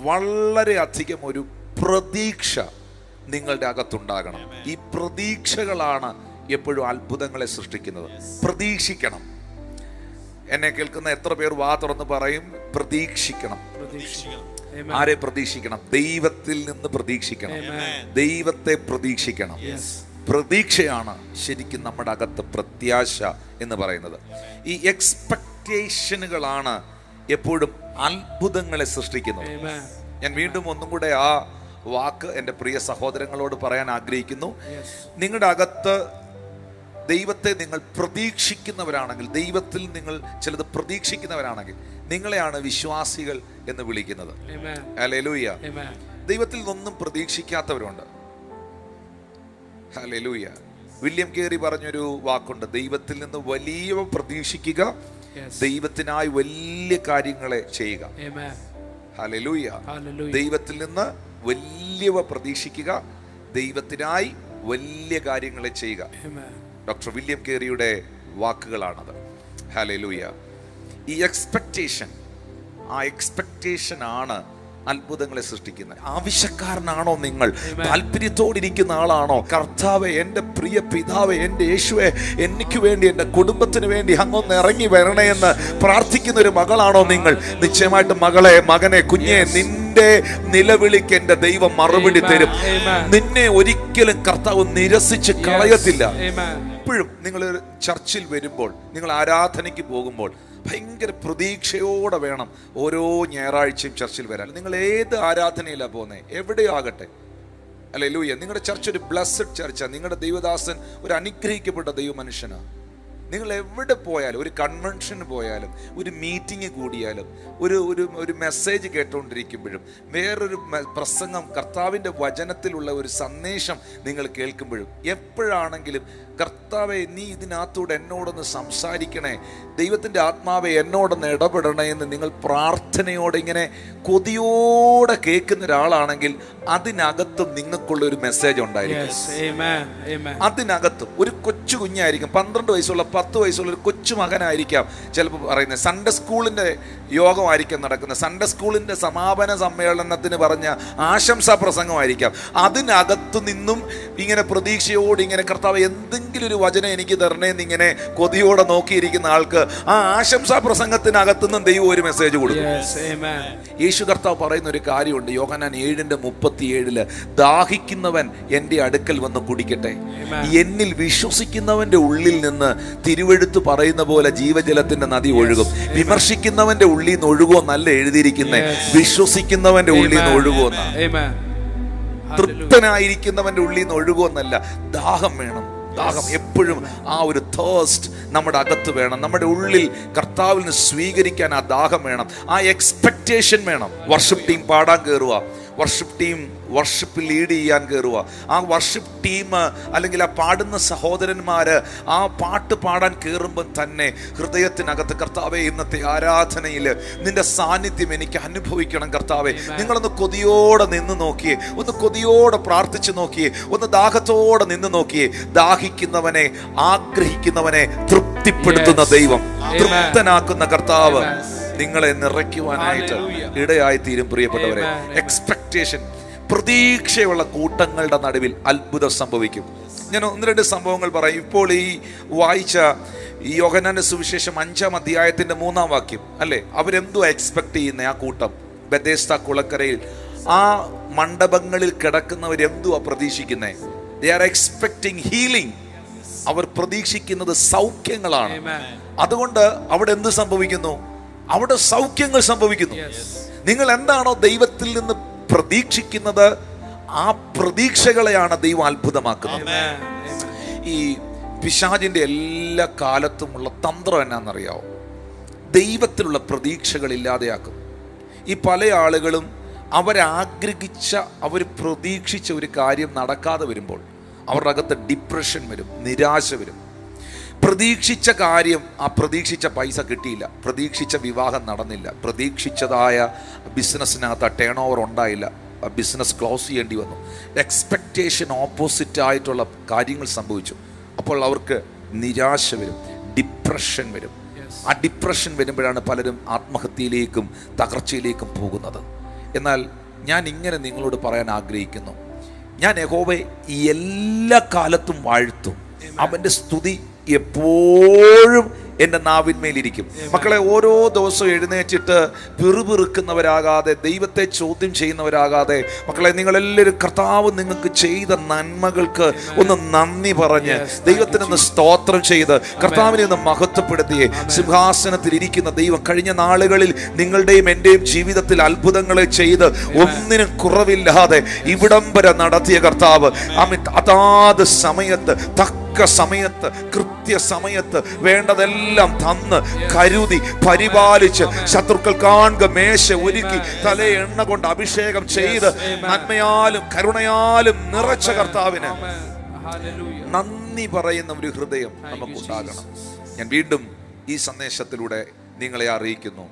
വളരെയധികം ഒരു പ്രതീക്ഷ നിങ്ങളുടെ അകത്തുണ്ടാകണം. ഈ പ്രതീക്ഷകളാണ് എപ്പോഴും അത്ഭുതങ്ങളെ സൃഷ്ടിക്കുന്നത്. പ്രതീക്ഷിക്കണം. എന്നെ കേൾക്കുന്ന എത്ര പേർ വാ തുറന്ന് പറയും പ്രതീക്ഷിക്കണം? ആരെ പ്രതീക്ഷിക്കണം? ദൈവത്തിൽ നിന്ന് പ്രതീക്ഷിക്കണം. ദൈവത്തെ പ്രതീക്ഷിക്കണം. പ്രതീക്ഷയാണ് ശരിക്കും നമ്മുടെ അകത്ത് പ്രത്യാശ എന്ന് പറയുന്നത്. ഈ എക്സ്പെക്ടേഷനുകളാണ് എപ്പോഴും അത്ഭുതങ്ങളെ സൃഷ്ടിക്കുന്നത്. ഞാൻ വീണ്ടും ഒന്നും കൂടെ ആ വാക്ക് എൻ്റെ പ്രിയ സഹോദരങ്ങളോട് പറയാൻ ആഗ്രഹിക്കുന്നു. നിങ്ങളുടെ അകത്ത് ദൈവത്തെ നിങ്ങൾ പ്രതീക്ഷിക്കുന്നവരാണെങ്കിൽ, ദൈവത്തിൽ നിങ്ങൾ ചിലത് പ്രതീക്ഷിക്കുന്നവരാണെങ്കിൽ, നിങ്ങളെയാണ് വിശ്വാസികൾ എന്ന് വിളിക്കുന്നത്. ഹല്ലേലൂയ. ദൈവത്തിൽ നിന്നൊന്നും പ്രതീക്ഷിക്കാത്തവരുണ്ട്. ഹല്ലേലൂയ. വില്യം കേറി പറഞ്ഞൊരു വാക്കുണ്ട്, ദൈവത്തിൽ നിന്ന് വലിയ പ്രതീക്ഷിക്കുക, ദൈവത്തിനായി വലിയ കാര്യങ്ങളെ ചെയ്യുക. ഹല്ലേലൂയ. ദൈവത്തിൽ നിന്ന് വലിയവ പ്രതീക്ഷിക്കുക, ദൈവത്തിനായി വലിയ കാര്യങ്ങളെ ചെയ്യുക. ഡോക്ടർ വില്യം കേറിയുടെ വാക്കുകളാണത്. ഹല്ലേലൂയ. ഈ എക്സ്പെക്ടേഷൻ, ആ എക്സ്പെക്ടേഷൻ ആണ് അത്ഭുതങ്ങളെ സൃഷ്ടിക്കുന്നത്. ആവശ്യക്കാരനാണോ നിങ്ങൾ? താല്പര്യത്തോടിരിക്കുന്ന ആളാണോ? കർത്താവേ, എൻ്റെ പ്രിയ പിതാവേ, എൻ്റെ യേശുവേ, എനിക്ക് വേണ്ടി, എൻ്റെ കുടുംബത്തിന് വേണ്ടി അങ്ങൊന്ന് ഇറങ്ങി വരണേ എന്ന് പ്രാർത്ഥിക്കുന്ന ഒരു മകളാണോ നിങ്ങൾ? നിശ്ചയമായിട്ടും മകളെ, മകനെ, കുഞ്ഞെ, നിന്റെ നിലവിളിക്ക് എൻ്റെ ദൈവം മറുപടി തരും. നിന്നെ ഒരിക്കലും കർത്താവ് നിരസിച്ച് കളയത്തില്ല. എപ്പോഴും നിങ്ങൾ ചർച്ചിൽ വരുമ്പോൾ, നിങ്ങൾ ആരാധനയ്ക്ക് പോകുമ്പോൾ ഭയങ്കര പ്രതീക്ഷയോടെ വേണം ഓരോ ഞായറാഴ്ചയും ചർച്ചിൽ വരാൻ. നിങ്ങൾ ഏത് ആരാധനയിലാണ് പോകുന്നത്, എവിടെയോ ആകട്ടെ. ഹല്ലേലൂയ. നിങ്ങളുടെ ചർച്ച് ഒരു ബ്ലെസ്ഡ് ചർച്ചാണ്. നിങ്ങളുടെ ദൈവദാസൻ ഒരു അനുഗ്രഹിക്കപ്പെട്ട ദൈവ മനുഷ്യനാണ്. നിങ്ങൾ എവിടെ പോയാലും, ഒരു കൺവെൻഷന് പോയാലും, ഒരു മീറ്റിംഗ് കൂടിയാലും, ഒരു മെസ്സേജ് കേട്ടുകൊണ്ടിരിക്കുമ്പോഴും, വേറൊരു പ്രസംഗം, കർത്താവിൻ്റെ വചനത്തിലുള്ള ഒരു സന്ദേശം നിങ്ങൾ കേൾക്കുമ്പോഴും, എപ്പോഴാണെങ്കിലും കർത്താവെ, നീ ഇതിനകത്തൂടെ എന്നോടൊന്ന് സംസാരിക്കണേ, ദൈവത്തിൻ്റെ ആത്മാവെ എന്നോടൊന്ന് ഇടപെടണേ എന്ന് നിങ്ങൾ പ്രാർത്ഥനയോടെ ഇങ്ങനെ കൊതിയോടെ കേൾക്കുന്ന ഒരാളാണെങ്കിൽ അതിനകത്തും നിങ്ങൾക്കുള്ള ഒരു മെസ്സേജ് ഉണ്ടായിരിക്കും. അതിനകത്തും ഒരു കൊച്ചു കുഞ്ഞായിരിക്കും, 12 വയസ്സുള്ള 10 വയസ്സുള്ള ഒരു കൊച്ചു മകനായിരിക്കാം ചിലപ്പോൾ പറയുന്നത്. സൺഡേ സ്കൂളിൻ്റെ യോഗമായിരിക്കും നടക്കുന്നത്, സൺഡേ സ്കൂളിൻ്റെ സമാപന സമ്മേളനത്തിന് പറഞ്ഞ ആശംസാ പ്രസംഗമായിരിക്കാം. അതിനകത്തു നിന്നും ഇങ്ങനെ പ്രതീക്ഷയോട് ഇങ്ങനെ കർത്താവ് എന്തെങ്കിലും ഒരു വചനം എനിക്ക് തരണേന്ന് ഇങ്ങനെ കൊതിയോടെ നോക്കിയിരിക്കുന്ന ആൾക്ക് ആ ആശംസാ പ്രസംഗത്തിനകത്തു നിന്നും ദൈവം ഒരു മെസ്സേജ് കൊടുക്കും. യേശു കർത്താവ് പറയുന്ന ഒരു കാര്യമുണ്ട്, യോഹന്നാൻ 7:37, ദാഹിക്കുന്നവൻ എൻ്റെ അടുക്കൽ വന്ന് കുടിക്കട്ടെ, എന്നിൽ വിശ്വസിക്കുന്നവന്റെ ഉള്ളിൽ നിന്ന് തിരുവെഴുത്ത് പറയുന്ന പോലെ ജീവജലത്തിന്റെ നദി ഒഴുകും. വിമർശിക്കുന്നവന്റെ ഉള്ളിൽ നിന്ന് ഒഴുകുമെന്നല്ല എഴുതിയിരിക്കുന്നത്, വിശ്വസിക്കുന്നവന്റെ ഉള്ളിൽ നിന്ന് ഒഴുകുമെന്ന. തൃപ്തനായിരിക്കുന്നവന്റെ ഉള്ളിൽ നിന്ന് ഒഴുകുമെന്നല്ല. ദാഹം വേണം. ദാഹം എപ്പോഴും, ആ ഒരു തേഴ്സ്റ്റ് നമ്മുടെ അകത്ത് വേണം. നമ്മുടെ ഉള്ളിൽ കർത്താവിൽ നിന്ന് സ്വീകരിക്കാൻ ആ ദാഹം വേണം, ആ എക്സ്പെക്ടേഷൻ വേണം. വർഷിപ്പ് ടീം പാടാൻ കയറുക, വർഷിപ്പ് ടീം വർഷിപ്പ് ലീഡ് ചെയ്യാൻ കയറുക, ആ വർഷിപ്പ് ടീം അല്ലെങ്കിൽ ആ പാടുന്ന സഹോദരന്മാര് ആ പാട്ട് പാടാൻ കയറുമ്പോൾ തന്നെ ഹൃദയത്തിനകത്ത്, കർത്താവെ, ഇന്നത്തെ ആരാധനയിൽ നിന്റെ സാന്നിധ്യം എനിക്ക് അനുഭവിക്കണം കർത്താവെ. നിങ്ങളൊന്ന് കൊതിയോടെ നിന്ന് നോക്കിയേ, ഒന്ന് കൊതിയോടെ പ്രാർത്ഥിച്ചു നോക്കിയേ, ഒന്ന് ദാഹത്തോടെ നിന്ന് നോക്കിയേ. ദാഹിക്കുന്നവനെ, ആഗ്രഹിക്കുന്നവനെ തൃപ്തിപ്പെടുത്തുന്ന ദൈവം, തൃപ്തനാക്കുന്ന കർത്താവ് നിങ്ങളെ നിറയ്ക്കുവാനായിട്ട് ഇടയായി തീരും. പ്രിയപ്പെട്ടവരെ, എക്സ്പെക്ടേഷൻ, പ്രതീക്ഷയുള്ള കൂട്ടങ്ങളുടെ നടുവിൽ അത്ഭുതം സംഭവിക്കും. ഞാൻ 1-2 സംഭവങ്ങൾ പറയും. ഇപ്പോൾ ഈ വായിച്ച ഈ യോഹന്നാന്റെ സുവിശേഷം 5-ാം അധ്യായത്തിന്റെ 3-ാം വാക്യം അല്ലേ, അവരെന്തോ എക്സ്പെക്ട് ചെയ്യുന്ന ആ കൂട്ടം ബെഥേസ്ദ കുളക്കരയിൽ ആ മണ്ഡപങ്ങളിൽ കിടക്കുന്നവരെന്തുവാ പ്രതീക്ഷിക്കുന്നത്? They are expecting healing. അവർ പ്രതീക്ഷിക്കുന്നത് സൗഖ്യങ്ങളാണ്. അതുകൊണ്ട് അവിടെ എന്ത് സംഭവിക്കുന്നു? അവിടെ സൗഖ്യങ്ങൾ സംഭവിക്കുന്നു. നിങ്ങൾ എന്താണോ ദൈവത്തിൽ നിന്ന് പ്രതീക്ഷിക്കുന്നത്, ആ പ്രതീക്ഷകളെയാണ് ദൈവം അത്ഭുതമാക്കുന്നത്. ഈ പിശാചിന്റെ എല്ലാ കാലത്തുമുള്ള തന്ത്രം എന്നാണെന്നറിയാവോ? ദൈവത്തിലുള്ള പ്രതീക്ഷകൾ ഇല്ലാതെയാക്കും. ഈ പല ആളുകളും അവരാഗ്രഹിച്ച, അവർ പ്രതീക്ഷിച്ച ഒരു കാര്യം നടക്കാതെ വരുമ്പോൾ അവരുടെ അകത്ത് ഡിപ്രഷൻ വരും, നിരാശ വരും. പ്രതീക്ഷിച്ച കാര്യം, ആ പ്രതീക്ഷിച്ച പൈസ കിട്ടിയില്ല, പ്രതീക്ഷിച്ച വിവാഹം നടന്നില്ല, പ്രതീക്ഷിച്ചതായ ബിസിനസ്സിനകത്ത് ടേൺ ഓവർ ഉണ്ടായില്ല, ബിസിനസ് ക്ലോസ് ചെയ്യേണ്ടി വന്നു. എക്സ്പെക്റ്റേഷൻ ഓപ്പോസിറ്റ് ആയിട്ടുള്ള കാര്യങ്ങൾ സംഭവിച്ചു. അപ്പോൾ അവർക്ക് നിരാശ വരും, ഡിപ്രഷൻ വരും. ആ ഡിപ്രഷൻ വരുമ്പോഴാണ് പലരും ആത്മഹത്യയിലേക്കും തകർച്ചയിലേക്കും പോകുന്നത്. എന്നാൽ ഞാൻ ഇങ്ങനെ നിങ്ങളോട് പറയാൻ ആഗ്രഹിക്കുന്നു, ഞാൻ യഹോവയെ എല്ലാ കാലത്തും വാഴ്ത്തും. അവൻ്റെ സ്തുതി എപ്പോഴും എൻ്റെ നാവിന്മേലിരിക്കും. മക്കളെ, ഓരോ ദിവസവും എഴുന്നേറ്റിട്ട് പിറുപിറുക്കുന്നവരാകാതെ, ദൈവത്തെ ചോദ്യം ചെയ്യുന്നവരാകാതെ, മക്കളെ നിങ്ങളെല്ലാവരും കർത്താവ് നിങ്ങൾക്ക് ചെയ്ത നന്മകൾക്ക് ഒന്ന് നന്ദി പറഞ്ഞ് ദൈവത്തിനൊന്ന് സ്തോത്രം ചെയ്ത് കർത്താവിനെ ഒന്ന് മഹത്വപ്പെടുത്തിയേ. സിംഹാസനത്തിൽ ഇരിക്കുന്ന ദൈവം കഴിഞ്ഞ നാളുകളിൽ നിങ്ങളുടെയും എൻ്റെയും ജീവിതത്തിൽ അത്ഭുതങ്ങളെ ചെയ്ത് ഒന്നിനും കുറവില്ലാതെ ഇവിടം വരെ നടത്തിയ കർത്താവ് അതാത് സമയത്ത് സമയത്ത് കൃത്യസമയത്ത് വേണ്ടതെല്ലാം തന്ന് കരുതി പരിപാലിച്ച് ശത്രുക്കൾ കാണുക മേശ ഒരുക്കി തലേ എണ്ണ കൊണ്ട് അഭിഷേകം ചെയ്ത് നന്മയാലും കരുണയാലും നിറച്ച കർത്താവിന് നന്ദി പറയുന്ന ഒരു ഹൃദയം നമുക്കുണ്ടാകണം. ഞാൻ വീണ്ടും ഈ സന്ദേശത്തിലൂടെ നിങ്ങളെ അറിയിക്കുന്നു,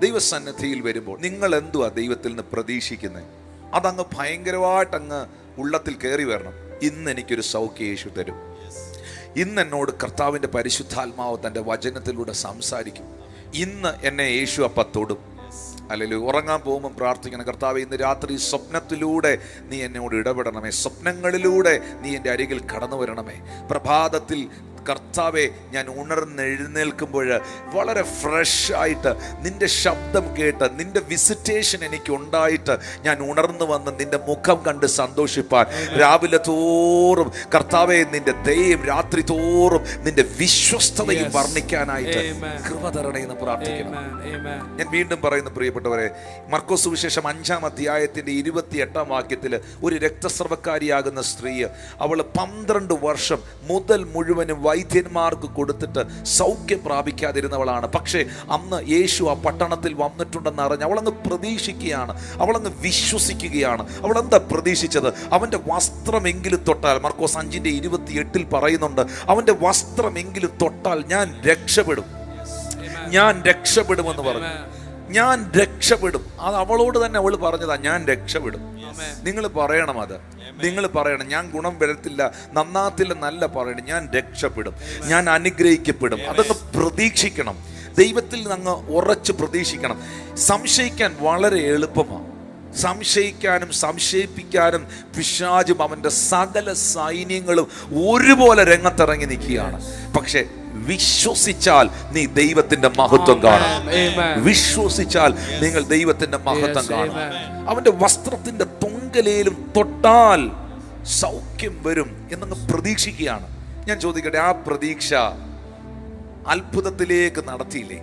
ദൈവസന്നിധിയിൽ വരുമ്പോൾ നിങ്ങൾ എന്തുവാ ദൈവത്തിൽ നിന്ന് പ്രതീക്ഷിക്കുന്നത്? അതങ്ങ് ഭയങ്കരമായിട്ടങ്ങ് ഉള്ളത്തിൽ കയറി വരണം. ഇന്ന് എനിക്കൊരു സൗഖ്യ യേശു തരും, ഇന്ന് എന്നോട് കർത്താവിൻ്റെ പരിശുദ്ധാത്മാവ് തൻ്റെ വചനത്തിലൂടെ സംസാരിക്കും, ഇന്ന് എന്നെ യേശു അപ്പം തൊടും. അല്ലെങ്കിൽ ഉറങ്ങാൻ പോകുമ്പോൾ പ്രാർത്ഥിക്കണം, കർത്താവേ ഇന്ന് രാത്രി സ്വപ്നത്തിലൂടെ നീ എന്നോട് ഇടപെടണമേ, സ്വപ്നങ്ങളിലൂടെ നീ എൻ്റെ അരികിൽ കടന്നു വരണമേ. പ്രഭാതത്തിൽ കർത്താവെ ഞാൻ ഉണർന്നെഴുന്നേൽക്കുമ്പോൾ വളരെ ഫ്രഷായിട്ട് നിൻ്റെ ശബ്ദം കേട്ട് നിൻ്റെ വിസിറ്റേഷൻ എനിക്ക് ഉണ്ടായിട്ട് ഞാൻ ഉണർന്നു വന്ന് നിൻ്റെ മുഖം കണ്ട് സന്തോഷിപ്പാൻ, രാവിലെ തോറും കർത്താവെ നിൻ്റെ ദയയും രാത്രി തോറും നിൻ്റെ വിശ്വസ്തതയും വർണ്ണിക്കാനായിട്ട് കൃപ തരണേ എന്ന് പ്രാർത്ഥിക്കണം. ഞാൻ വീണ്ടും പറയുന്നു പ്രിയപ്പെട്ടവരെ, മർക്കോസ് സുവിശേഷം 5-ാം അധ്യായത്തിൻ്റെ 28-ാം വാക്യത്തിൽ ഒരു രക്തസ്രവക്കാരിയാകുന്ന സ്ത്രീ, അവൾ 12 വർഷം മുതൽ മുഴുവനും വൈദ്യന്മാർക്ക് കൊടുത്തിട്ട് സൗഖ്യം പ്രാപിക്കാതിരുന്നവളാണ്. പക്ഷേ അന്ന് യേശു ആ പട്ടണത്തിൽ വന്നിട്ടുണ്ടെന്ന് അറിഞ്ഞ് അവളങ്ങ് പ്രതീക്ഷിക്കുകയാണ്, അവളങ്ങ് വിശ്വസിക്കുകയാണ്. അവൾ എന്താ പ്രതീക്ഷിച്ചത്? അവൻ്റെ വസ്ത്രമെങ്കിലും തൊട്ടാൽ, മർക്കോസ് 5:28 പറയുന്നുണ്ട്, അവൻ്റെ വസ്ത്രമെങ്കിലും തൊട്ടാൽ ഞാൻ രക്ഷപ്പെടും, ഞാൻ രക്ഷപ്പെടുമെന്ന് പറഞ്ഞു. ഞാൻ രക്ഷപ്പെടും. അത് അവളോട് തന്നെ അവൾ പറഞ്ഞതാ, ഞാൻ രക്ഷപ്പെടും. നിങ്ങൾ പറയണം, അത് നിങ്ങൾ പറയണം, ഞാൻ ഗുണം വരത്തില്ല നന്നാത്തില്ല നല്ല പറയണം, ഞാൻ രക്ഷപ്പെടും, ഞാൻ അനുഗ്രഹിക്കപ്പെടും. അതൊക്കെ പ്രതീക്ഷിക്കണം, ദൈവത്തിൽ അങ്ങ് ഉറച്ച് പ്രതീക്ഷിക്കണം. സംശയിക്കാൻ വളരെ എളുപ്പമാണ്. സംശയിക്കാനും സംശയിപ്പിക്കാനും പിശാചും അവൻ്റെ സകല സൈന്യങ്ങളും ഒരുപോലെ രംഗത്തിറങ്ങി നിൽക്കുകയാണ്. പക്ഷെ വിശ്വസിച്ചാൽ നീ ദൈവത്തിന്റെ മഹത്വം കാണും. വിശ്വസിച്ചാൽ നിങ്ങൾ ദൈവത്തിന്റെ മഹത്വം കാണും. അവന്റെ വസ്ത്രത്തിന്റെ തൊങ്കലേലും തൊട്ടാൽ സൗഖ്യം വരും എന്നങ്ങ് പ്രതീക്ഷിക്കുകയാണ്. ഞാൻ ചോദിക്കട്ടെ, ആ പ്രതീക്ഷ അത്ഭുതത്തിലേക്ക് നടത്തിയില്ലേ?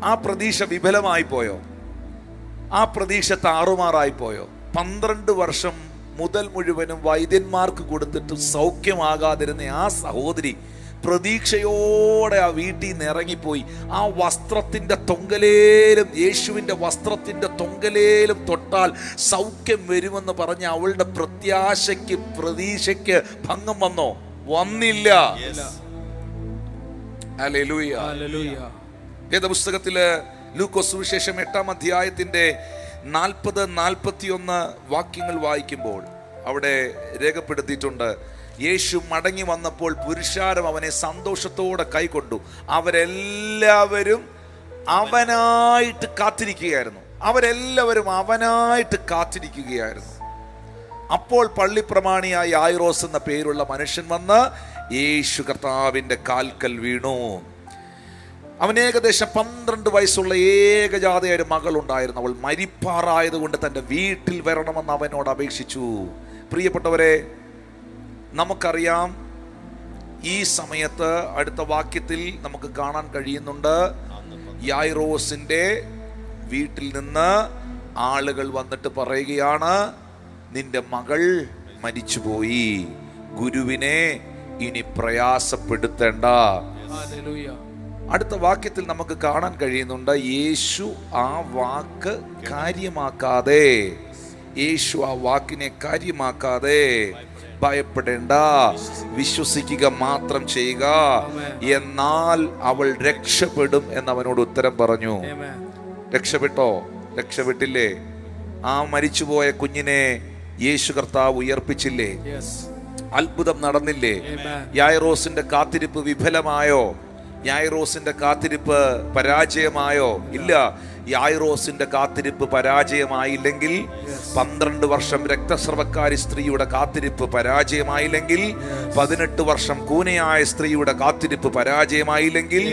ആ പ്രതീക്ഷ വിഫലമായി പോയോ? ആ പ്രതീക്ഷ താറുമാറായി പോയോ? 12 വർഷം മുതൽ മുഴുവനും വൈദ്യന്മാർക്ക് കൊടുത്തിട്ട് സൗഖ്യമാകാതിരുന്ന ആ സഹോദരി പ്രതീക്ഷയോടെ ആ വീട്ടിൽ നിന്ന് ഇറങ്ങിപ്പോയി. ആ വസ്ത്രത്തിന്റെ തൊങ്കലേലും, യേശുവിന്റെ വസ്ത്രത്തിന്റെ തൊങ്കലേലും തൊട്ടാൽ സൗഖ്യം വരുമെന്ന് പറഞ്ഞ അവളുടെ പ്രത്യാശയ്ക്ക് പ്രതീക്ഷയ്ക്ക് ഭംഗം വന്നോ? വന്നില്ല. ഹല്ലേലൂയ. വേദപുസ്തകത്തില് ലൂക്കോസ് സുവിശേഷം 8-ാം അധ്യായത്തിന്റെ 40-41 വാക്യങ്ങൾ വായിക്കുമ്പോൾ അവിടെ രേഖപ്പെടുത്തിയിട്ടുണ്ട്, യേശു മടങ്ങി വന്നപ്പോൾ പുരുഷാരം അവനെ സന്തോഷത്തോടെ കൈക്കൊണ്ടു. അവരെല്ലാവരും അവനായിട്ട് കാത്തിരിക്കുകയായിരുന്നു. അവരെല്ലാവരും അവനായിട്ട് കാത്തിരിക്കുകയായിരുന്നു. അപ്പോൾ പള്ളിപ്രമാണിയായ യായിറോസ് എന്ന പേരുള്ള മനുഷ്യൻ വന്ന് യേശു കർത്താവിൻ്റെ കാൽക്കൽ വീണു. അവൻ ഏകദേശം 12 വയസ്സുള്ള ഏകജാതയായ ഒരു മകൾ ഉണ്ടായിരുന്നു. അവൾ മരിപ്പാറായതുകൊണ്ട് തൻ്റെ വീട്ടിൽ വരണമെന്ന് അവനോട് അപേക്ഷിച്ചു. പ്രിയപ്പെട്ടവരെ, നമുക്കറിയാം ഈ സമയത്ത് അടുത്ത വാക്യത്തിൽ നമുക്ക് കാണാൻ കഴിയുന്നുണ്ട്, യായിറോസിന്റെ വീട്ടിൽ നിന്ന് ആളുകൾ വന്നിട്ട് പറയുകയാണ്, നിന്റെ മകൾ മരിച്ചുപോയി, ഗുരുവിനെ ഇനി പ്രയാസപ്പെടുത്തേണ്ട. അടുത്ത വാക്യത്തിൽ നമുക്ക് കാണാൻ കഴിയുന്നുണ്ട്, യേശു ആ വാക്ക് കാര്യമാക്കാതെ, യേശു ആ വാക്കിനെ കാര്യമാക്കാതെ, ഭയപ്പെടേണ്ട, വിശ്വസിക്കുക മാത്രം ചെയ്യുക, എന്നാൽ അവൾ രക്ഷപ്പെടും എന്നവനോട് ഉത്തരം പറഞ്ഞു. രക്ഷപ്പെട്ടോ? രക്ഷപ്പെട്ടില്ലേ? ആ മരിച്ചുപോയ കുഞ്ഞിനെ യേശു കർത്താവ് ഉയർപ്പിച്ചില്ലേ? അത്ഭുതം നടന്നില്ലേ? യായിറോസിന്റെ കാത്തിരിപ്പ് വിഫലമായോ? യായിറോസിന്റെ കാത്തിരിപ്പ് പരാജയമായോ? ഇല്ല. യായിറോസിന്റെ കാത്തിരിപ്പ് പരാജയമായില്ലെങ്കിൽ, 12 വർഷം രക്തസ്രവക്കാരി സ്ത്രീയുടെ കാത്തിരിപ്പ് പരാജയമായില്ലെങ്കിൽ, 18 വർഷം കൂനയായ സ്ത്രീയുടെ കാത്തിരിപ്പ് പരാജയമായില്ലെങ്കിൽ,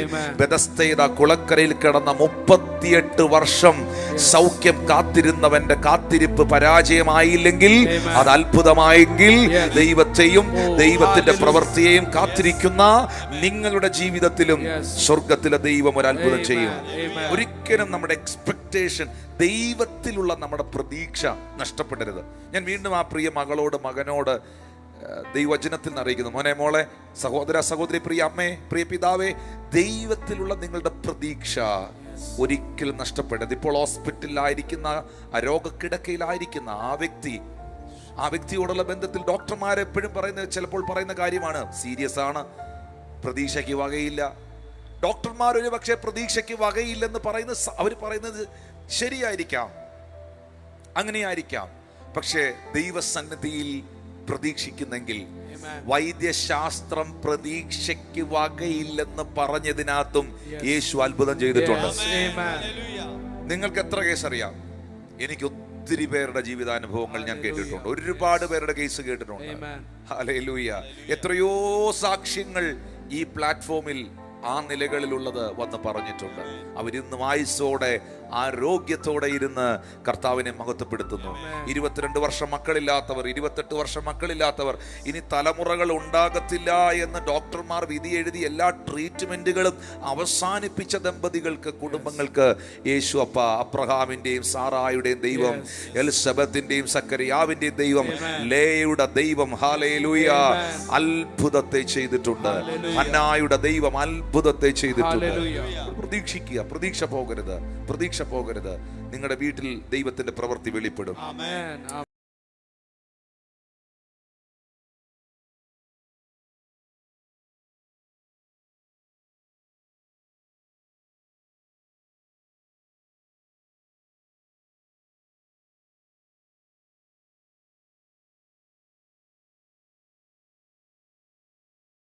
ബെഥസ്ദയുടെ കുളക്കരയിൽ കിടന്ന 38 വർഷം സൗഖ്യം കാത്തിരുന്നവന്റെ കാത്തിരിപ്പ് പരാജയമായില്ലെങ്കിൽ, അത് അത്ഭുതമായെങ്കിൽ, ദൈവത്തെയും ദൈവത്തിന്റെ പ്രവൃത്തിയെയും കാത്തിരിക്കുന്ന നിങ്ങളുടെ ജീവിതത്തിലും സ്വർഗത്തിലെ ദൈവം ഒരു അത്ഭുതം ചെയ്യും. ഒരിക്കലും നമ്മുടെ എക്സ്പെക്ടേഷൻ, ദൈവത്തിലുള്ള നമ്മുടെ പ്രതീക്ഷ നഷ്ടപ്പെടരുത്. ഞാൻ വീണ്ടും ആ പ്രിയ മകളോട്, മകനോട് ദൈവവചനത്തിൽ നിന്ന് അറിയിക്കുന്നു, മോനെ, മോളെ, സഹോദര, സഹോദരി, പ്രിയ അമ്മേ, പ്രിയ പിതാവേ, ദൈവത്തിലുള്ള നിങ്ങളുടെ പ്രതീക്ഷ ഒരിക്കലും നഷ്ടപ്പെടരുത്. ഇപ്പോൾ ഹോസ്പിറ്റലിലായിരിക്കുന്ന, രോഗക്കിടക്കയിലായിരിക്കുന്ന ആ വ്യക്തിയോടുള്ള ബന്ധത്തിൽ ഡോക്ടർമാരെപ്പോഴും പറയുന്നത്, ചിലപ്പോൾ പറയുന്ന കാര്യമാണ്, സീരിയസ് ആണ്, പ്രതീക്ഷയ്ക്ക് വകയില്ല. ഡോക്ടർമാർ ഒരു പക്ഷേ പ്രതീക്ഷയ്ക്ക് വകയില്ലെന്ന് അവർ പറയുന്നത് ശരിയായിരിക്കാം, അങ്ങനെയായിരിക്കാം. പക്ഷേ ദൈവസന്നിധിയിൽ പ്രതീക്ഷിക്കുന്നെങ്കിൽ, വൈദ്യശാസ്ത്രം പ്രതീക്ഷയ്ക്ക് വകയില്ലെന്ന് പറഞ്ഞതിനകത്തും യേശു അത്ഭുതം ചെയ്തിട്ടുണ്ട്. നിങ്ങൾക്ക് എത്ര കേസ് അറിയാം? എനിക്ക് ഒത്തിരി പേരുടെ ജീവിതാനുഭവങ്ങൾ ഞാൻ കേട്ടിട്ടുണ്ട്, ഒരുപാട് പേരുടെ കേസ് കേട്ടിട്ടുണ്ട്. ഹല്ലേലൂയ. എത്രയോ സാക്ഷ്യങ്ങൾ ഈ പ്ലാറ്റ്ഫോമിൽ ആ നിലകളിലുള്ളത് വന്ന് പറഞ്ഞിട്ടുണ്ട്. അവരിന്ന് ആയുസ്സോടെ, ആരോഗ്യത്തോടെ ഇരുന്ന് കർത്താവിനെ മഹത്വപ്പെടുത്തുന്നു. 22 വർഷം മക്കളില്ലാത്തവർ, 28 വർഷം മക്കളില്ലാത്തവർ, ഇനി തലമുറകൾ ഉണ്ടാകത്തില്ല എന്ന് ഡോക്ടർമാർ വിധി എഴുതി എല്ലാ ട്രീറ്റ്മെന്റുകളും അവസാനിപ്പിച്ച ദമ്പതികൾക്ക്, കുടുംബങ്ങൾക്ക് യേശു അപ്പ, അബ്രഹാമിന്റെയും സാറായുടെയും ദൈവം, എലിസബത്തിന്റെയും സക്കറിയാവിന്റെയും ദൈവം, ലേയുടെ ദൈവം, ഹല്ലേലൂയ, അത്ഭുതത്തെ ചെയ്തിട്ടുണ്ട്. ഹന്നായുടെ ദൈവം അത്ഭുതത്തെ ചെയ്തിട്ടുണ്ട്. പ്രതീക്ഷിക്കുക, പ്രതീക്ഷ പോകരുത്. നിങ്ങളുടെ വീട്ടിൽ ദൈവത്തിന്റെ പ്രവൃത്തി വെളിപ്പെടും.